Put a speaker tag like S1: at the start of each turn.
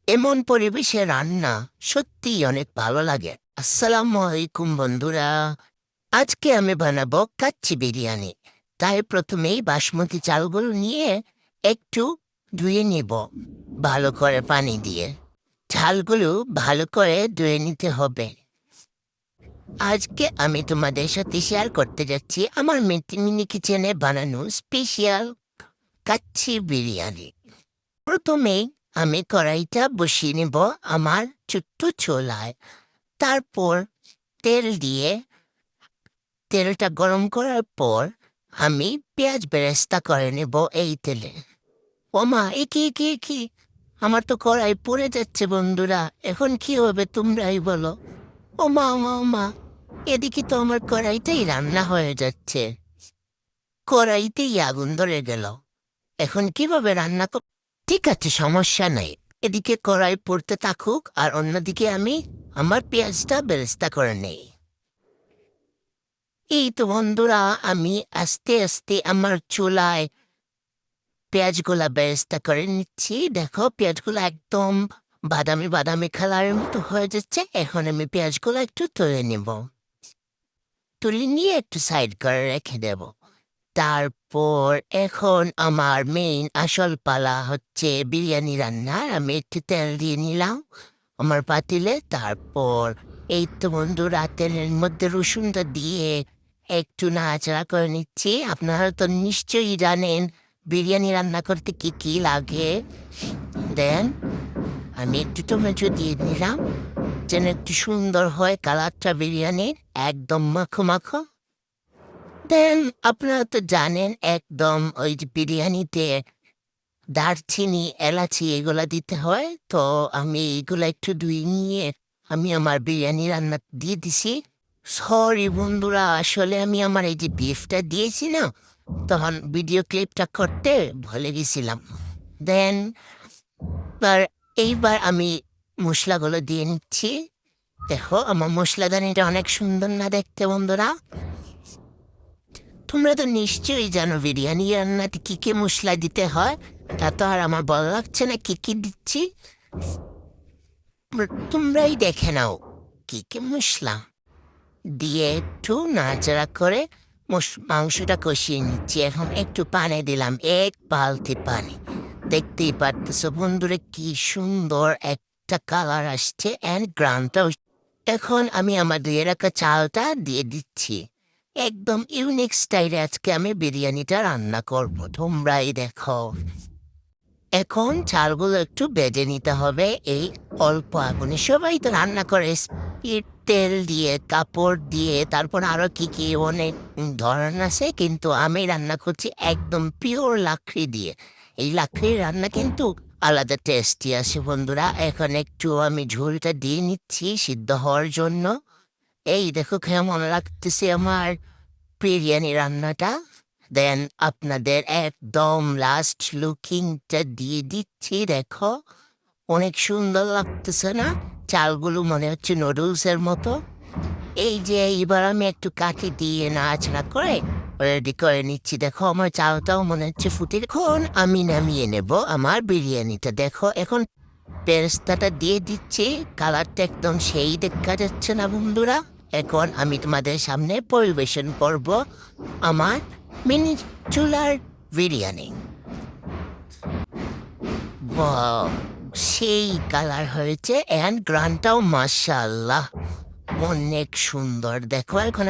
S1: এমন পরিবেশে রান্না সত্যিই অনেক ভালো লাগে। আসসালামু আলাইকুম বন্ধুরা। আজকে আমি বানাবো কাচ্চি বিরিয়ানি। তাই প্রথমেই বাসমতি চালগুলো নিয়ে একটু ধুয়ে নিব ভালো করে পানি দিয়ে। চালগুলো ভালো করে ধুয়ে নিতে হবে। আজকে আমি তোমাদের সাথে শেয়ার করতে যাচ্ছি আমার মিনি কিচেনে বানানো স্পেশাল কাচ্চি বিরিয়ানি। প্রথমেই আমি কড়াইটা বসিয়ে নেব আমার ছোট্ট চুলায়। তারপর তেল দিয়ে তেলটা গরম করার পর আমি পেঁয়াজ বেরেস্তা করে নেব এই তেলে। ওমা এ কি আমার তো কড়াই পড়ে যাচ্ছে বন্ধুরা, এখন কি হবে তোমরাই বলো। ওমা ওমা ওমা, এদিকে তো আমার কড়াইটাই রান্না হয়ে যাচ্ছে, কড়াইতেই আগুন ধরে গেল। এখন কিভাবে রান্না ঠিক আছে, সমস্যা নাই। এদিকে কড়াই পড়তে থাকুক আর অন্যদিকে আমি আমার পেঁয়াজটা বেরেস্তা করে নেই। এই তো বন্ধুরা, আমি আস্তে আস্তে আমার চুলায় পেঁয়াজগুলা বেরেস্তা করে নিচ্ছি। দেখো পেঁয়াজগুলো একদম বাদামি বাদামি কালারের মতো হয়ে যাচ্ছে। এখন আমি পেঁয়াজগুলো একটু তুলে নেব, তুলে নিয়ে একটু সাইড করে রেখে দেব। তারপর এখন আমার মেইন আসল পালা হচ্ছে বিরিয়ানি রান্নার। আমি একটু তেল দিয়ে নিলাম আমার পাতিলে। তারপর এই তো বন্ধুরা, তেলের মধ্যে রসুনটা দিয়ে একটু নাড়াচাড়া করে নিচ্ছি। আপনারা তো নিশ্চয়ই জানেন বিরিয়ানি রান্না করতে কি কি লাগে। দেন আমি একটু টমেটো দিয়ে নিলাম যেন একটু সুন্দর হয় কালারটা বিরিয়ানির, একদম মাখো মাখো। দেন আপনারা তো জানেন একদম ওই যে বিরিয়ানিতে দারচিনি এলাচি এগুলা দিতে হয়। তো আমি এগুলা একটু ধুয়ে নিয়ে আমি আমার বিরিয়ানি রান্না দিয়ে দিছি। সরি বন্ধুরা, আসলে আমি আমার এই যে বিফটা দিয়েছি না, তখন ভিডিও ক্লিপটা করতে ভুলে গেছিলাম। দেন এইবার আমি মশলাগুলো দিয়ে নিচ্ছি। দেখো আমার মশলাদানিটা অনেক সুন্দর না দেখতে বন্ধুরা? তোমরা তো নিশ্চয়ই জানো বিরিয়ানি রান্নাতে কি কি মশলা দিতে হয়। তা তো আর আমার বলা লাগছে না কি কি দিচ্ছি। তোমরাই দেখে নাও কি কি মশলা দিয়ে একটু নাড়াচাড়া করে মাংসটা কষিয়ে নিচ্ছি। এখন একটু পানি দিলাম, এক বালতি পানি। দেখতেই পারতেছো বন্ধুরা কি সুন্দর একটা কালার আসছে অ্যান্ড গ্রানটাও। এখন আমি আমার ধুয়ে রাখা চালটা দিয়ে দিচ্ছি। একদম ইউনিক স্টাইলে আজকে আমি বিরিয়ানিটা রান্না করব, তোমরাই দেখো। এখন চালগুলো একটু বেজে নিতে হবে এই অল্প আগুনে। সবাই তো রান্না করে স্পিড তেল দিয়ে, কাপড় দিয়ে, তারপর আরো কি কি অনেক ধরন আছে, কিন্তু আমি রান্না করছি একদম পিওর লাকড়ি দিয়ে। এই লাকড়ির রান্না কিন্তু আলাদা টেস্টি আসে বন্ধুরা। এখন একটু আমি ঝোলটা দিয়ে নিচ্ছি সিদ্ধ হওয়ার জন্য। এই দেখো কেমন লাগতেছে আমার বিরিয়ানি রান্নাটা। দেন আপনাদের একদম লাস্ট লুকিংটা দিয়ে দিচ্ছি। দেখো অনেক সুন্দর লাগতেছে না? চালগুলো মনে হচ্ছে নুডলসের মতো। এই যে এবার আমি একটু কাঠি দিয়ে নাড়াচাড়া করে রেডি করে নিচ্ছি। দেখো আমার চালটাও মনে হচ্ছে ফুটে। এখন আমি নামিয়ে নেব আমার বিরিয়ানিটা। দেখো এখন পেরেস্তাটা দিয়ে দিচ্ছি, কালারটা একদম সেই দেখা যাচ্ছে না বন্ধুরা? এখন আমি তোমাদের সামনে পরিবেশন করব আমার মিনি চুলার বিরিয়ানি। ওয়াও, সেই কালার হয়েছে অ্যান্ড গ্রানটাও মাশাআল্লাহ অনেক সুন্দর। দেখো এখন